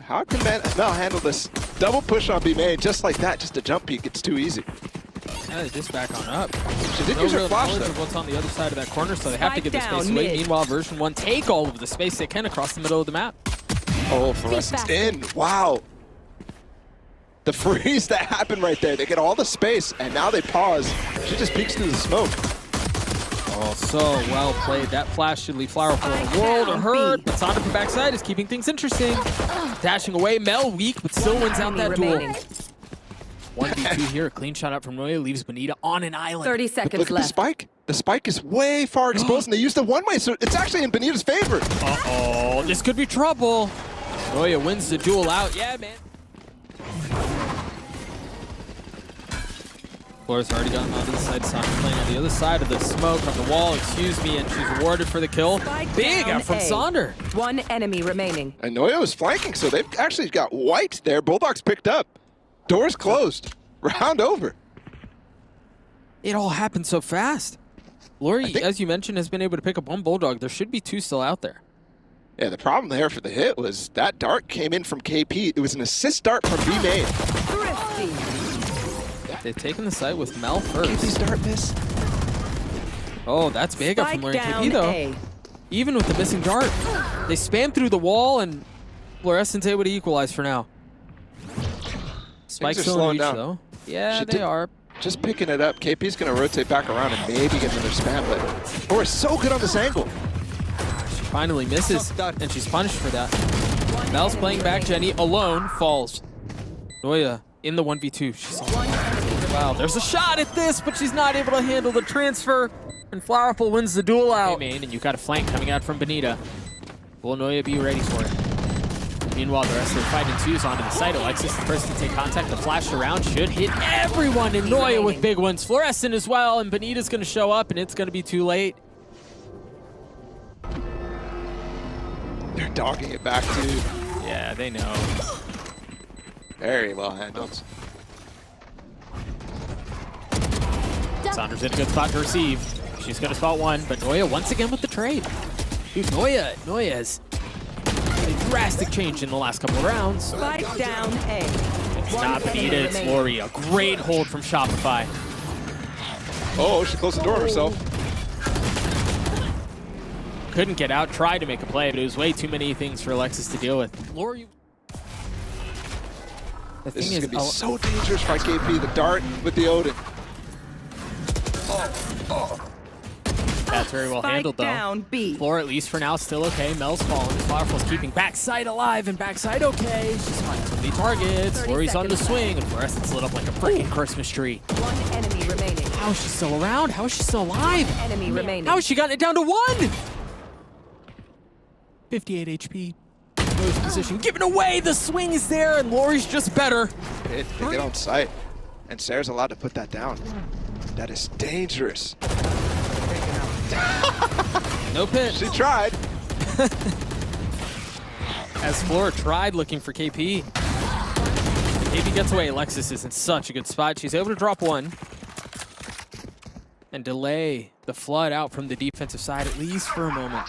How can Mel handle this double push on B main just like that? Just a jump peek, it's too easy. Yeah, they just back on up. She did No use her real flash knowledge though. of what's on the other side of that corner, so they have to give the Spike space down away. mid. Meanwhile, version 1 take all of the space they can across the middle of the map. Oh, Fluorescent's in. Wow. The freeze that happened right there. They get all the space, and now they pause. She just peeks through the smoke. Oh, so well played. That flash should leave flowerful in the world or hurt, but sonder from backside is keeping things interesting. Dashing away, Mel weak, but still wins out that duel. 1v2 here, a clean shot out from Noia leaves bENITA on an island. 30 Look seconds at the left. spike. The spike is way far exposed, and they used the one-way, so it's actually in bENITA's favor. Uh-oh, this could be trouble. Noia wins the duel out. Yeah, man. Flores already gotten onto the side. Sonder playing on the other side of the smoke on the wall, excuse me, and she's rewarded for the kill. Spike Big down out from A. Sonder. One enemy remaining. And Noia was flanking, so they've actually got wiped there. Bulldogs picked up. Doors closed. Round over. It all happened so fast. Lorri, as you mentioned, has been able to pick up one Bulldog. There should be two still out there. Yeah, the problem there for the hit was that dart came in from KP. It was an assist dart from B main. Thrifty. They've taken the site with Mel KP's first. dart miss. Oh, that's big up from Spike Lorri and down KP, though. A. Even with the missing dart, they spam through the wall, and Florescent's able to equalize for now. Spike's are still in slowing reach, down. though. Yeah, She they did- are. Just picking it up. KP's going to rotate back around and maybe get another spam, but we're so good on this angle. She finally misses, and she's punished for that. Mel's playing back. Jenny alone falls. Noia in the 1v2. She's wow, there's a shot at this, but she's not able to handle the transfer. And flowerful wins the duel out. Main, and you've got a flank coming out from bENITA. Will Noia be ready for it? Meanwhile, the rest of the fight ensues onto the site. Alexis, the first to take contact. The flash around should hit everyone in Noia with big ones. Florescent as well, and bENITA's going to show up, and it's going to be too late. They're dogging it back, too. Yeah, they know. Very well handled. Sonder's in a good spot to receive. She's going to spot one, but Noia once again with the trade. Dude, Noia has a drastic change in the last couple of rounds. Spike down A. It's One not enemy bENITA, it's remaining. Lorri. A great hold from Shopify. Oh, she closed the door on herself. Couldn't get out, tried to make a play, but it was way too many things for Alexis to deal with. Lorri. The This thing is is, going to be so dangerous for KP. The dart with the Odin. that's very well handled, Spike though. down B. Floor, at least for now, still okay. Mel's falling. Flowerful's keeping backside alive and backside okay. She's finding so many targets. 30 Lori's on the seconds swing, and Florescent's lit up like a freaking Christmas tree. One enemy remaining. How is she still around? How is she still alive? Enemy remaining. How has she gotten it down to 1? 58 HP. Goes position. Giving away. The swing is there, and Lori's just better. They get on site, and Sarah's allowed to put that down. That is dangerous. No pit. She tried. As Flora tried looking for KP. KP gets away. Alexis is in such a good spot. She's able to drop one and delay the flood out from the defensive side, at least for a moment.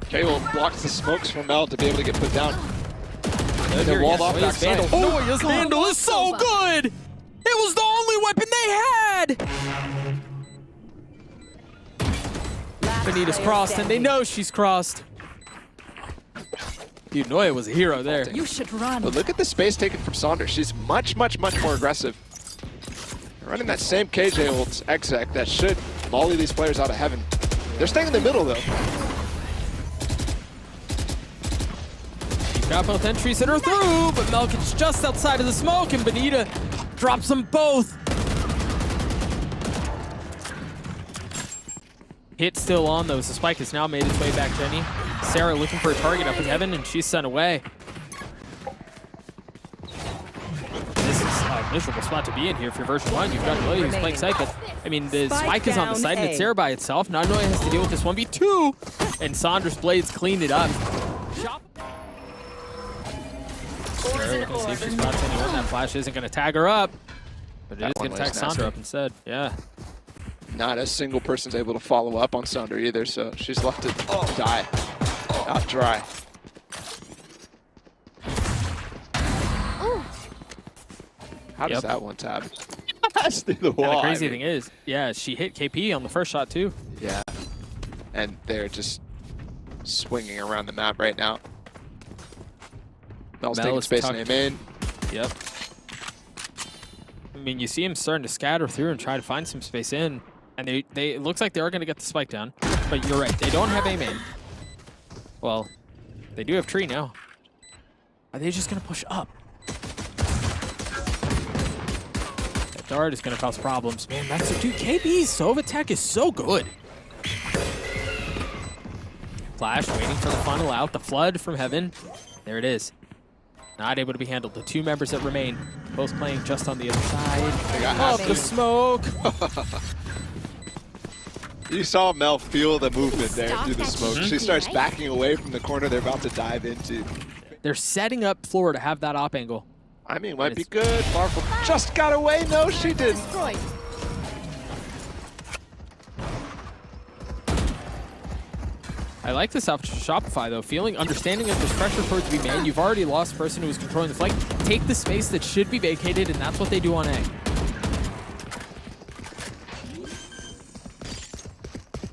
Cable blocks the smokes from Mel to be able to get put down. They're walled off Noia's backside. Vandal. Oh, Noia's Vandal is so good! It was the only weapon they had! bENITA's crossed, and they know she's crossed. Dude, Noia was a hero there. You should run. But look at the space taken from Sonder. She's much more aggressive. Running that same KJ ult's exec that should volley these players out of heaven. They're staying in the middle, though. She's got both entries that are through, but Melkin's just outside of the smoke, and bENITA drops them both. Hit still on, though, so Spike has now made its way back, Jenny. Sarah looking for a target up in heaven, and she's sent away. This is a miserable spot to be in here for version 1. You've got Noia who's playing site, but, I mean, the Spike is on the side, and it's Sarah by itself. Now Noia has to deal with this 1v2, and Sonder's Blades cleaned it up. Sarah looking to see if she spots anyone. That flash isn't going to tag her up, but it is going to tag Sonder up instead. Yeah. Not a single person's able to follow up on Sonder either, so she's left to die out dry. How does that one tap? That's through the wall. And the crazy thing is, yeah, she hit KP on the first shot too. Yeah. And they're just swinging around the map right now. Mel's taking space and aim in. Yep. I mean, you see him starting to scatter through and try to find some space in. And it looks like they are going to get the spike down. But you're right, they don't have aim in. Well, they do have tree now. Are they just going to push up? That dart is going to cause problems. Man, that's a dude. KB's Sova tech is so good. Flash waiting for the funnel out. The flood from heaven. There it is. Not able to be handled. The two members that remain, both playing just on the other side. They got Up the smoke. You saw Mel feel the movement there through the smoke. She starts backing away from the corner they're about to dive into. They're setting up Floor to have that op angle. I mean, might be good. Flowerful just got away. No, she didn't. I like this option for Shopify, though. Understanding that there's pressure for it to be made. You've already lost the person who was controlling the flank. Take the space that should be vacated, and that's what they do on A.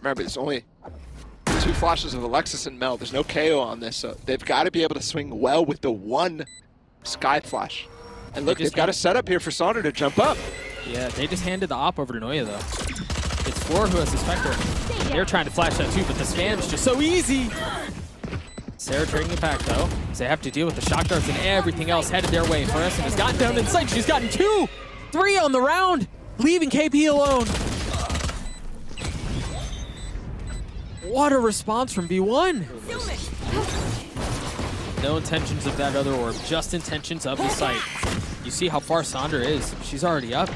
Remember, there's only 2 flashes of Alexis and Mel. There's no KO on this, so they've got to be able to swing well with the one Sky Flash. And look, they've got a setup here for Sonder to jump up. Yeah, they just handed the op over to Noia, though. It's Floor who has the Spectre. They're trying to flash that too, but the spam's just so easy. Sarah trading it back, though, as they have to deal with the shock darts and everything else headed their way. Florescent has gotten down in sight. She's gotten 2, 3 on the round, leaving KP alone. What a response from V1. No intentions of that other orb, just intentions of the site. You see how far Sonder is. She's already up.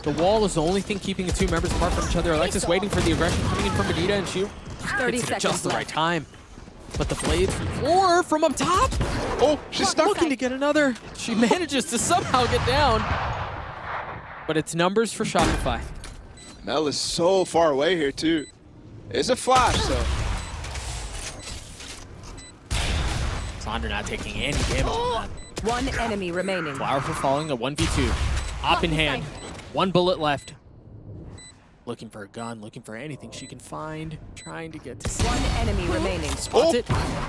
The wall is the only thing keeping the two members apart from each other. Alexis waiting for the aggression coming in from bENITA, and she hits it at just the right time. But the blades from Floor from up top. Oh, she's stuck. Looking to get another. She manages to somehow get down. But it's numbers for Shopify. Mel is so far away here, too. It's a flash, so. Sonder not taking any damage on that. One enemy remaining. Flowerful falling a 1v2. Op in hand. 1 bullet left. Looking for a gun, looking for anything she can find. Trying to get to C. One enemy remaining. Spots it.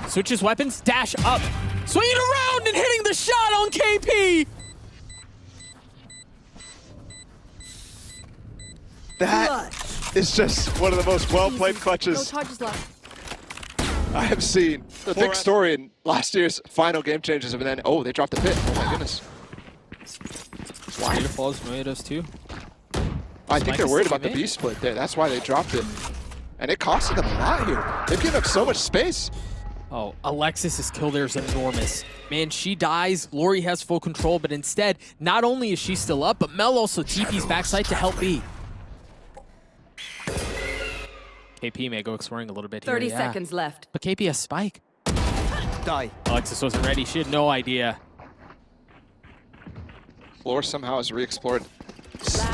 Switches weapons. Dash up. Swinging around and hitting the shot on KP. That is just one of the most well-played clutches I have seen. The big story in last year's final game changes, and then, oh, they dropped the pit. Oh my goodness. Beta falls, Noia does too. I think they're worried about the B split there. That's why they dropped it. And it costed them a lot here. They've given up so much space. Oh, Alexis' kill there is enormous. Man, she dies. Lorri has full control, but instead, not only is she still up, but Mel also TP's backside to help B. KP may go exploring a little bit here. 30 seconds left. But KP has spike. Die. Alexis wasn't ready. She had no idea. Floor somehow has re-explored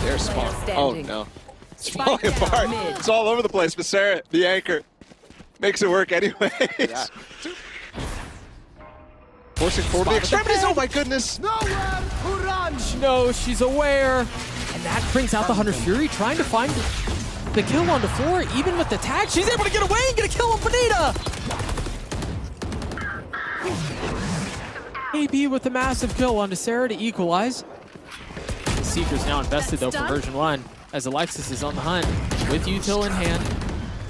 their spawn. Oh standing. no. It's Spike falling down apart. mid. It's all over the place, but Sarah, the anchor, makes it work anyways. Yeah. Forcing forward the extremities. Oh my goodness. Nowhere to run. She knows, she's aware. And that brings out the Hunter Fury, trying to find the kill on the floor. Even with the tag, she's able to get away and get a kill on bENITA. AB with a massive kill onto Sarah to equalize. The Seeker's now invested though for Version1 as Alexis is on the hunt with util in hand.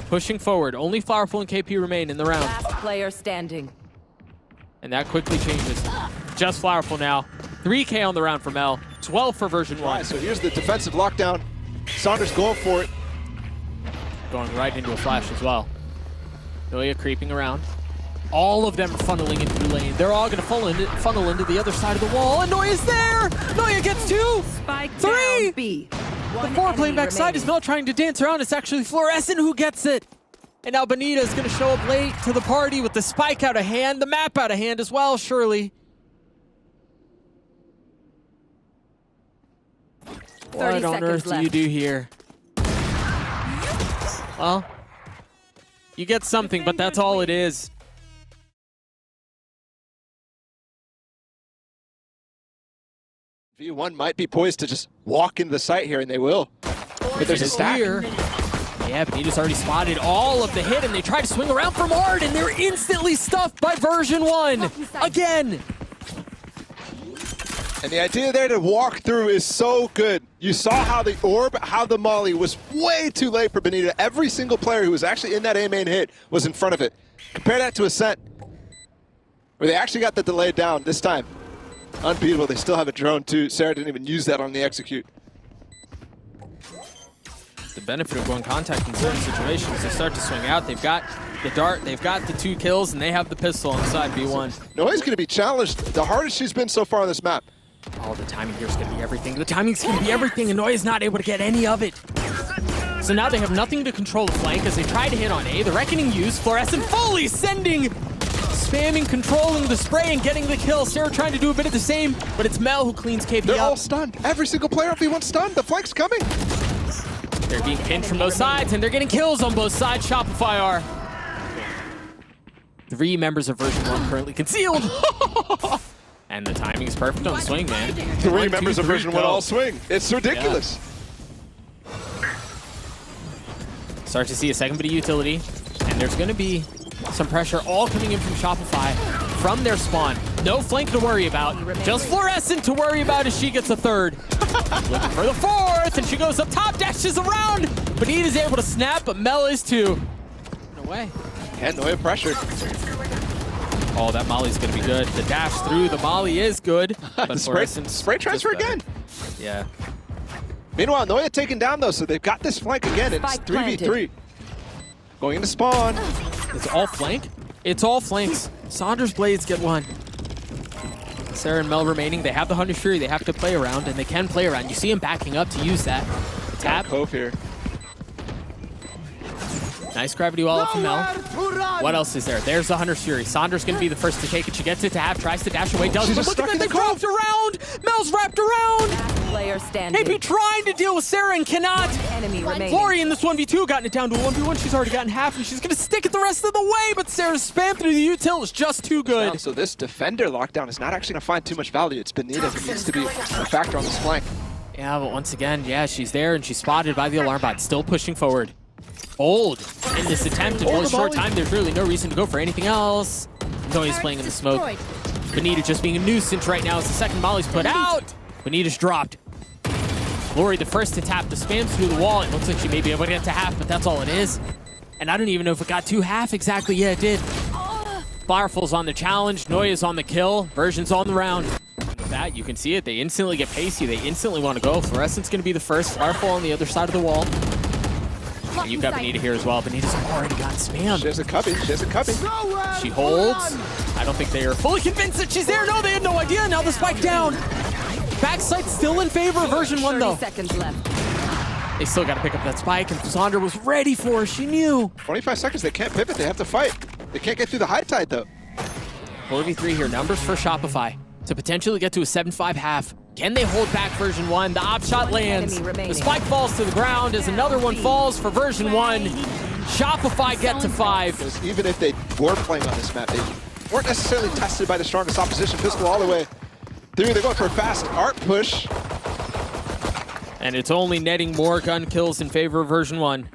Pushing forward, only Flowerful and KP remain in the round. Last player standing. And that quickly changes. Just Flowerful now. 3K on the round for Mel, 12 for Version1. Right, so here's the defensive lockdown. Saunders going for it. Going right into a flash as well. Noia creeping around. All of them are funneling into the lane. They're all going to funnel into the other side of the wall. And Noia's there! Noia gets 2! Spike 3! down B. The 4 playing backside is Mel trying to dance around. It's actually Florescent who gets it. And now bENITA is going to show up late to the party with the spike out of hand, the map out of hand as well, surely. What on earth do you do here? Well, you get something, but that's all it is. V1 might be poised to just walk into the site here, and they will. But there's a stack. Here. Yeah, bENITA's already spotted all of the hit, and they try to swing around from Ard, and they're instantly stuffed by Version1 again. And the idea there to walk through is so good. You saw how the orb, how the molly was way too late for bENITA. Every single player who was actually in that A main hit was in front of it. Compare that to Ascent, where they actually got the delay down this time. Unbeatable. They still have a drone too. Sarah didn't even use that on the execute. The benefit of going contact in certain situations, they start to swing out. They've got the dart, they've got the 2 kills, and they have the pistol on the side V1. Noia's going to be challenged the hardest she's been so far on this map. Oh, the timing here is going to be everything. The timing's going to be everything, and Noia's not able to get any of it. So now they have nothing to control the flank as they try to hit on A. The Reckoning used, Florescent fully sending, spamming, controlling the spray, and getting the kill. Sarah trying to do a bit of the same, but it's Mel who cleans KP They're up. all stunned. Every single player on V1 stunned. The flank's coming. They're being pinned from both sides, and they're getting kills on both sides. Shopify are. 3 members of Version1 currently concealed. And the timing is perfect on the swing, man. 3 members of Version1 all swing. It's ridiculous. Yeah. Start to see a second bit of utility, and there's going to be some pressure all coming in from Shopify from their spawn. No flank to worry about. Just Florescent to worry about as she gets a 3rd. Looking for the 4th, and she goes up top, dashes around. bENITA's able to snap, but Mel is too. No way. And Noia pressured. Oh, that molly's going to be good. The dash through the molly is good. But spray transfer again. Yeah. Meanwhile, Noia taken down though, so they've got this flank again. It's 3v3. Going into spawn. It's all flank? It's all flanks. Sonder's blades get 1. Sarah and Mel remaining. They have the Hunter's Fury. They have to play around, and they can play around. You see him backing up to use that. Tap. Cove here. Nice gravity wall up from Mel. What else is there? There's the Hunter's Fury. Sonder's going to be the first to take it. She gets it to Tap, tries to dash away, does. She's But look at that, they wrapped around! Mel's wrapped around! Player standing. AP trying to deal with Sarah and cannot. Enemy remaining. Lorri in this 1v2 gotten it down to a 1v1. She's already gotten half, and she's going to stick it the rest of the way, but Sarah's spam through the util is just too good. So this defender lockdown is not actually going to find too much value. It's bENITA who needs to be a factor on this flank. Yeah, but once again, yeah, she's there, and she's spotted by the alarm bot, still pushing forward. Bold in this attempt in a short time. There's really no reason to go for anything else. Noia's playing in the smoke. bENITA just being a nuisance right now as the second molly's put out. bENITA's dropped. Lorri the first to tap the spams through the wall. It looks like she may be able to get to half, but that's all it is. And I don't even know if it got to half exactly. Yeah, it did. Flowerful's on the challenge. Noia's on the kill. Version's on the round. With that, you can see it. They instantly get pacey. They instantly want to go. Florescent's going to be the first. Flowerful on the other side of the wall. And you've got bENITA here as well. bENITA's already got spammed. She has a cubby. She has a cubby. She holds. I don't think they are fully convinced that she's there. No, they had no idea. Now the spike down. Backside still in favor of Version1 though. 30 seconds left. They still got to pick up that spike, and Sonder was ready for her. She knew. 25 seconds. They can't pivot. They have to fight. They can't get through the high tide though. 4v3 here. Numbers for Shopify to potentially get to a 7-5 half. Can they hold back Version1? The op shot lands. The spike falls to the ground as another one falls for Version1. Shopify get to 5. Because even if they were playing on this map, they weren't necessarily tested by the strongest opposition. Pistol all the way through. They're going for a fast art push. And it's only netting more gun kills in favor of Version1.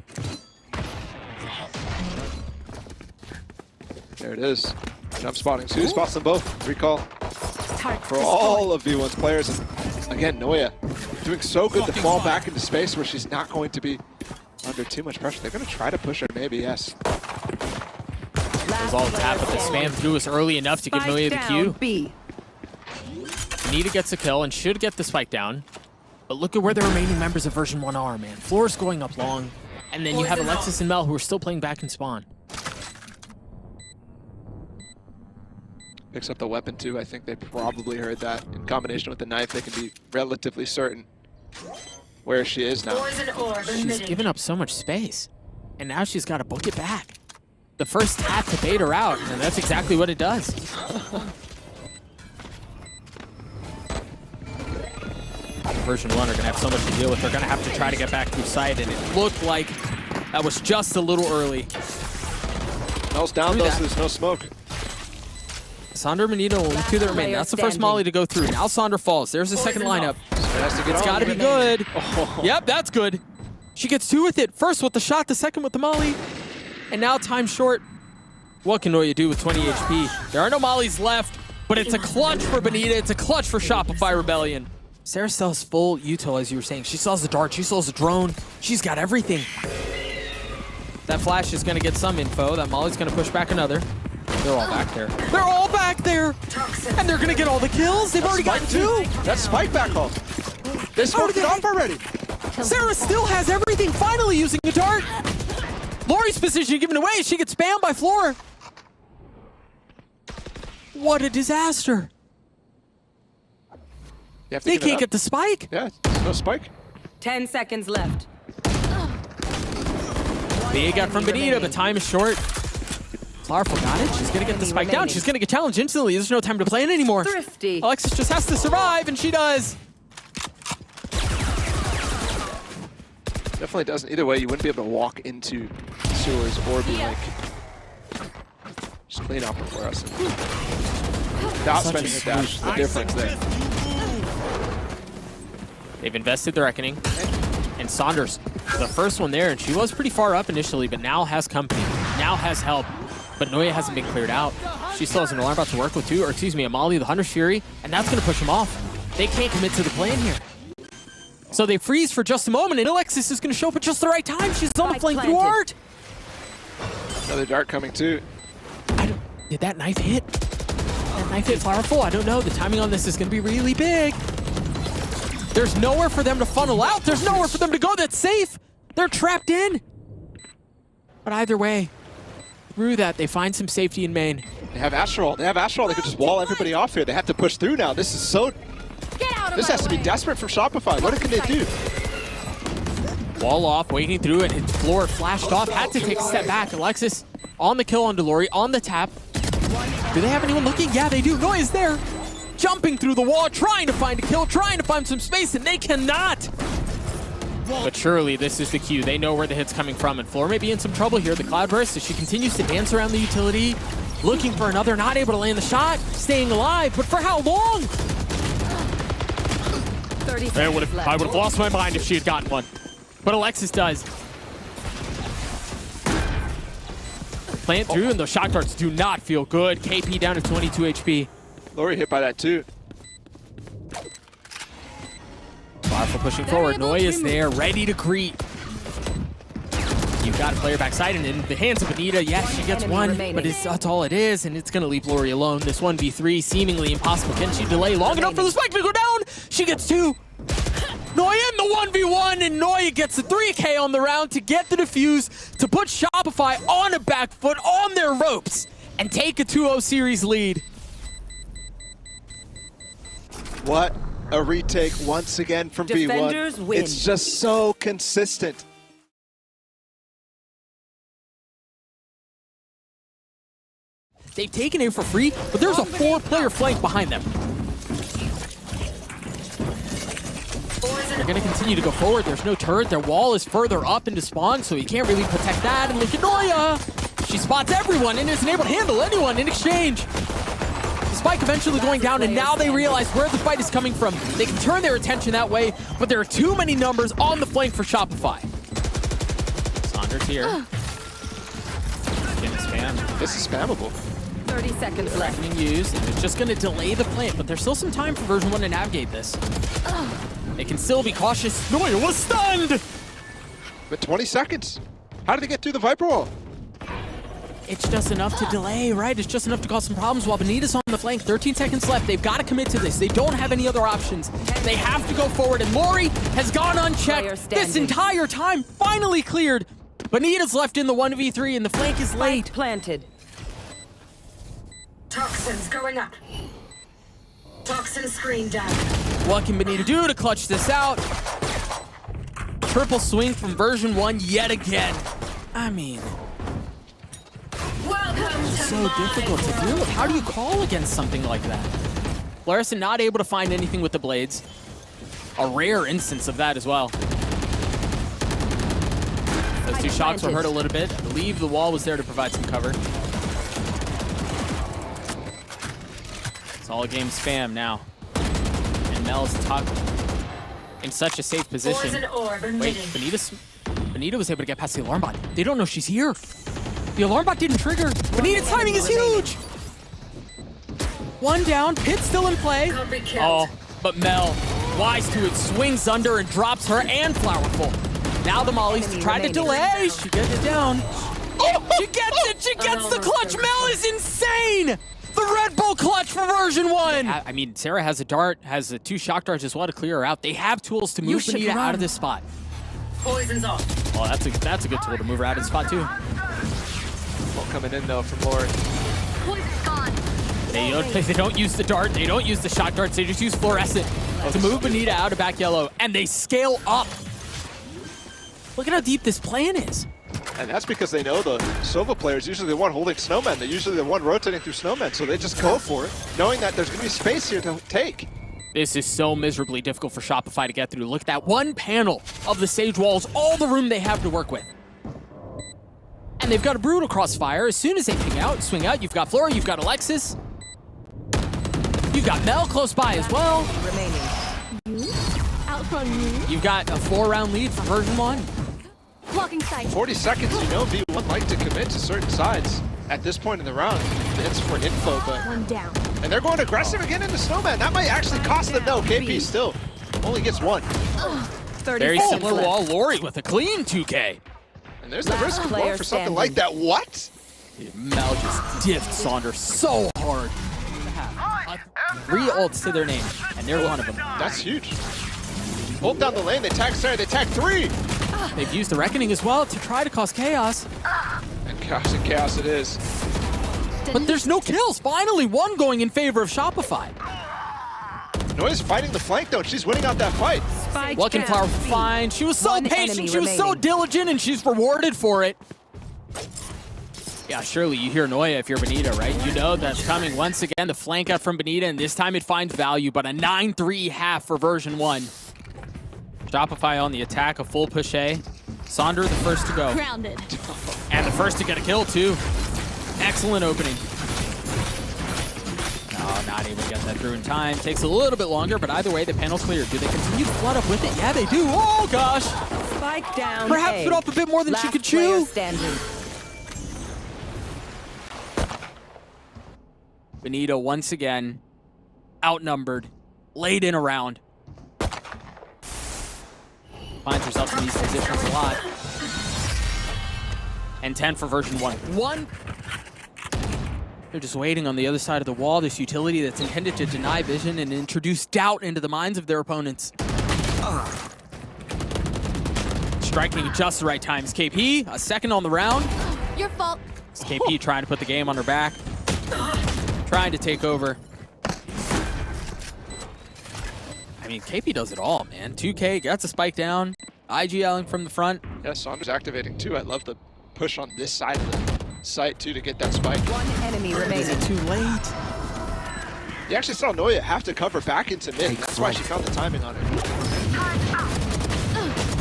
There it is. Jump spotting. Who spots them both? Recall for all of V1's players. And again, Noia doing so good to fall back into space where she's not going to be under too much pressure. They're going to try to push her, maybe, yes. It was all tap, but the spam through us early enough to give Noia the Q. bENITA gets a kill and should get the spike down. But look at where the remaining members of Version1 are, man. Floor's going up long. And then you have Alexis and Mel who are still playing back in spawn. Picks up the weapon too. I think they probably heard that. In combination with the knife, they can be relatively certain where she is now. She's given up so much space. And now she's got to book it back. The first tap to bait her out, and that's exactly what it does. Version1 are going to have so much to deal with. They're going to have to try to get back through sight, and it looked like that was just a little early. Mel's down though, so there's no smoke. Sonder and bENITA only two that remain. That's the first molly to go through. Now Sonder falls. There's the second lineup. It's got to be good. Oh. Yep, that's good. She gets two with it. First with the shot, the second with the molly. And now time short. What can Noia do with 20 HP? There are no mollies left, but it's a clutch for bENITA. It's a clutch for Shopify Rebellion. Sarah still has full util, as you were saying. She still has the dart. She still has the drone. She's got everything. That flash is going to get some info. That molly's going to push back another. They're all back there. They're all back there! And they're going to get all the kills. They've already gotten two. That's spike back home. They smoked it off already. Sarah still has everything, finally using a dart. Lorri's position given away. She gets spammed by Flora. What a disaster. They can't get the spike. Yeah, no spike. 10 seconds left. Big got from bENITA, but time is short. Flowerful got it. She's going to get the spike down. She's going to get challenged instantly. There's no time to plan anymore. Thrifty. Alexis just has to survive, and she does. Definitely doesn't. Either way, you wouldn't be able to walk into sewers or be like, just clean up for us. Without Such a spending a dash, the difference there. They've invested the Reckoning. And Saunders, the first one there, and she was pretty far up initially, but now has company, now has help. But Noia hasn't been cleared out. She still has an alarm about to work with two, or excuse me, a molly, the Hunter's Fury, and that's going to push them off. They can't commit to the plan here. So they freeze for just a moment, and Alexis is going to show up at just the right time. She's on the flank through art. Another dart coming too. Did that knife hit? That knife hit flowerful? I don't know. The timing on this is going to be really big. There's nowhere for them to funnel out. There's nowhere for them to go that's safe. They're trapped in. But either way, through that, they find some safety in main. They have Astral. They have Astral. They could just wall everybody off here. They have to push through now. This is so... This has to be desperate for Shopify. What can they do? Wall off, waiting through it. His floor flashed off. Had to take a step back. Alexis on the kill on Lorri, on the tap. Do they have anyone looking? Yeah, they do. Noia's there. Jumping through the wall, trying to find a kill, trying to find some space, and they cannot. But surely this is the cue. They know where the hit's coming from, and Floor may be in some trouble here. The Cloudburst, as she continues to dance around the utility, looking for another, not able to land the shot, staying alive, but for how long? 30 I seconds would have left. lost my mind if she had gotten one. But Alexis does. Plant through, and those shot darts do not feel good. KP down to 22 HP. Lorri hit by that too. Powerful pushing forward. Noia's there, ready to greet. You've got a player backside, and in the hands of bENITA, yes, she gets one, but that's all it is, and it's going to leave Lorri alone. This 1v3 seemingly impossible. Can she delay long enough for the spike to go down? She gets two. Noia in the 1v1, and Noia gets a 3K on the round to get the defuse, to put Shopify on a back foot, on their ropes, and take a 2-0 series lead. What a retake once again from Defenders B1. win. It's just so consistent. They've taken it for free, but there's a 4-player flank behind them. They're going to continue to go forward. There's no turret. Their wall is further up into spawn, so you can't really protect that. And look at Noia. She spots everyone and isn't able to handle anyone in exchange. The spike eventually going down, and now they realize where the fight is coming from. They can turn their attention that way, but there are too many numbers on the flank for Shopify. Sonder's here. Getting spammed. This is spammable. 30 seconds left. Reckoning used, and it's just going to delay the plant, but there's still some time for version 1 to navigate this. They can still be cautious. Noia was stunned! But 20 seconds. How did they get through the Viper wall? It's just enough to delay, right? It's just enough to cause some problems while bENITA's on the flank. 13 seconds left. They've got to commit to this. They don't have any other options. They have to go forward, and Lorri has gone unchecked this entire time. Finally cleared. bENITA's left in the 1v3, and the flank is late. Spike planted. Toxins going up. Toxin screen down. What can bENITA do to clutch this out? Triple swing from version 1 yet again. I mean, Welcome to so difficult to deal with. How do you call against something like that? Florescent not able to find anything with the blades. A rare instance of that as well. Those two shots were hurt a little bit. I believe the wall was there to provide some cover. It's all game spam now. And Mel's tucked in such a safe position. Poison orb Wait, emitting. bENITA was able to get past the alarm bot. They don't know she's here. The alarm bot didn't trigger. bENITA's timing is huge. One down, Pit still in play. Can't be killed. Oh, but Mel, wise to it, swings under and drops her and flowerful. Now the Molly's Enemy trying to remaining. delay. She gets it down. Oh, she gets it. She gets the clutch. Mel is insane. The Red Bull clutch for version 1. I mean, Sarah has a dart, has 2 shock darts as well to clear her out. They have tools to move should bENITA out run. of this spot. Poison's off. Oh, that's a good tool to move her out of the spot too. Well, coming in though from Lorri. They don't use the dart. They don't use the shock darts. They just use fluorescent to move bENITA out of back yellow, and they scale up. Look at how deep this plan is. And that's because they know the Sova player is usually the one holding snowmen. They're usually the one rotating through snowmen, so they just go for it, knowing that there's going to be space here to take. This is so miserably difficult for Shopify to get through. Look at that one panel of the Sage walls, all the room they have to work with. And they've got a brutal crossfire. As soon as they swing out, you've got Lorri, you've got Alexis. You've got Mel close by as well. Remaining. Outrun you. You've got a 4-round lead for version 1. Blocking sight. 40 seconds, you know V1 like to commit to certain sides at this point in the round. It's for info, but... One down. And they're going aggressive again into snowman. That might actually cost them. No, KP still only gets 1. 30 Very seconds similar left. wall. Lorri with a clean 2K. And there's the Last risk of player going for something standing. like that. What? Mel just diffed Sonder so hard. 3 ults to their name, and they're one of them. That's huge. Hold down the lane. They tag Sarah. They tag 3. They've used the Reckoning as well to try to cause chaos. And chaos it is. But there's no kills. Finally, 1 going in favor of Shopify. Noia's fighting the flank though. She's winning out that fight. Spike Looking down. Flowerful fine. She was so One patient. enemy She was so remaining. diligent, and she's rewarded for it. Yeah, surely you hear Noia if you're bENITA, right? You know that's coming. Once again, the flank out from bENITA, and this time it finds value, but a 9-3 half for version 1. Shopify on the attack, a full push A. Sonder the first to go. Grounded. And the first to get a kill, too. Excellent opening. No, not able to get that through in time. Takes a little bit longer, but either way, the panel's cleared. Do they continue to flood up with it? Yeah, they do. Oh, gosh. Spike down. Perhaps A. bit off a bit more than she Last could player chew. standing. bENITA once again outnumbered, late in a round. Finds herself in these positions a lot. And 10 for version 1. They're just waiting on the other side of the wall, this utility that's intended to deny vision and introduce doubt into the minds of their opponents. Striking at just the right time is KP, a second on the round. Your fault. It's KP trying to put the game on her back. Trying to take over. I mean, KP does it all, man. 2K gets a spike down. IGLing from the front. Yeah, Sonder's activating too. I love the push on this side of the site too to get that spike. One enemy Is remaining. it too late? You actually saw Noia have to cover back into mid. That's why she found the timing on it.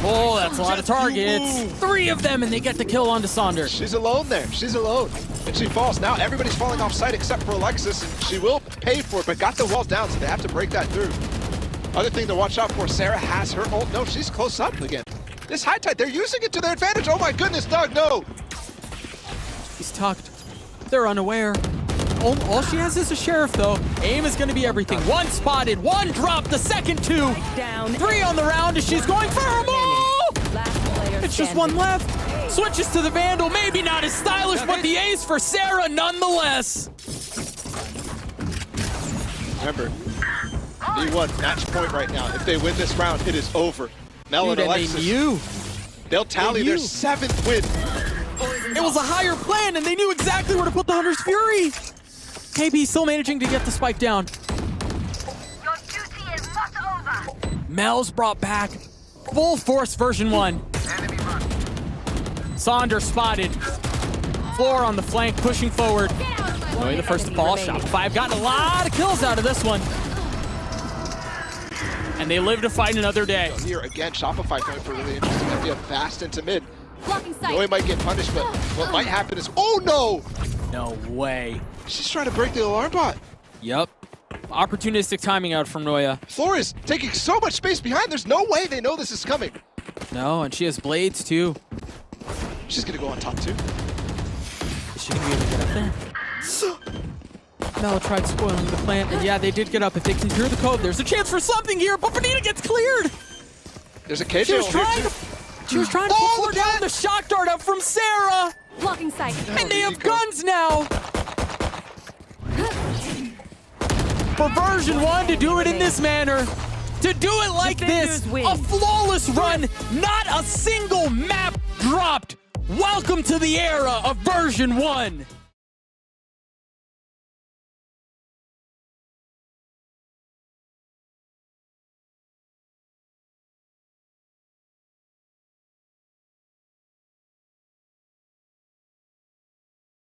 Oh, that's a lot of targets. 3 of them, and they get the kill onto Sonder. She's alone there. She's alone. And she falls. Now everybody's falling off site except for Alexis. And she will pay for it, but got the wall down, so they have to break that through. Other thing to watch out for, Sarah has her ult. No, she's close up again. This high tide, they're using it to their advantage. Oh my goodness, Doug, no. He's tucked. They're unaware. All she has is a sheriff, though. Aim is going to be everything. 1 spotted, 1 dropped, the second 2. Down. 3 on the round as she's going for her move! Last player It's just standing. 1 left. Switches to the Vandal. Maybe not as stylish, but the ace for Sarah nonetheless. Remember, V1 match point right now. If they win this round, it is over. Mel Dude, and and they Alexis, knew. they'll tally They their knew. 7th win. It was a higher plan, and they knew exactly where to put the Hunter's Fury. KB still managing to get the spike down. Your duty is not over. Mel's brought back. Full force version 1. Sonder spotted. Floor on the flank, pushing forward. Noia the first to fall. Shopify have gotten a lot of kills out of this one. And they live to fight another day. Here again, Shopify going for really interesting. That'd be a fast into mid. Blocking sight. Noia might get punished, but what might happen is, oh no! No way. She's trying to break the alarm bot. Yep. Opportunistic timing out from Noia. Floor is taking so much space behind. There's no way they know this is coming. No, and she has blades too. She's gonna go on top too. Is she gonna be able to get up there? Mel tried spoiling the plant, and yeah, they did get up. If they can clear the code, there's a chance for something here, but bENITA gets cleared! There's a KJ She was over here trying too. to, she was trying to pull down the shock dart up from Sarah! Blocking sight. And they have guns now! For Version1 to do it in this manner, to do it like Defenders this, win. a flawless run, not a single map dropped. Welcome to the era of Version1.